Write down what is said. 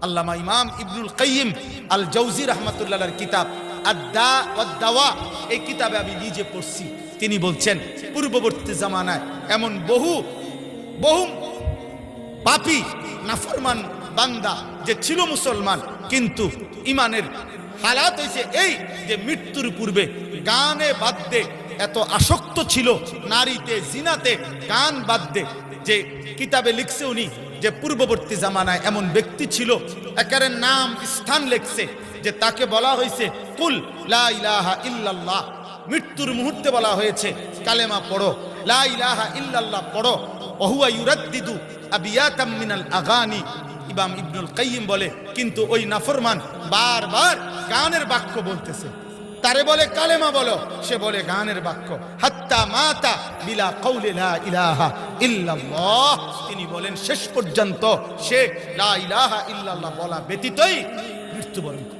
আল্লামা ইমাম ইবনুল কাইয়িম আল জাওজি রাহমাতুল্লাহর কিতাব আদ-দা ওয়াদ-দাওয়া, এই কিতাবে আমি নিজে পড়ছি। তিনি বলছেন পূর্ববর্তী জামানায় এমন বহু বহু পাপী নাফরমান বান্দা যে ছিল মুসলমান, কিন্তু ইমানের হালাত হয়েছে এই যে মৃত্যুর পূর্বে গানে বাদ্যে এত আসক্ত ছিল, নারীতে জিনাতে গান বাদ্যে। যে কিতাবে লিখছে উনি যে পূর্ববর্তী জামানায় এমন ব্যক্তি ছিল, একেবারে নাম স্থান লিখছে যে তাকে বলা হয়েছে কুল লা ইলাহা ইল্লাল্লাহ। মৃত্যুর মুহূর্তে বলা হয়েছে কালেমা পড়ো, লা ইলাহা ইল্লাল্লাহ পড়ো। ওহুয়া ইউরাদ্দিদু আবিয়াতাম মিনাল আগানি। ইমাম ইবনুল কাইয়িম বলে কিন্তু ওই নাফরমান বারবার গানের বাক্য বলতেছে। তারে বলে কালেমা বলো, সে বলে গানের বাক্য। হাত্তা মাতা বিলা কওলি লা ইলাহা ইল্লাল্লাহ। তিনি বলেন শেষ পর্যন্ত সে লা ইলাহা ইল্লাল্লাহ বলা ব্যতীতই মৃত্যুবরণ করে।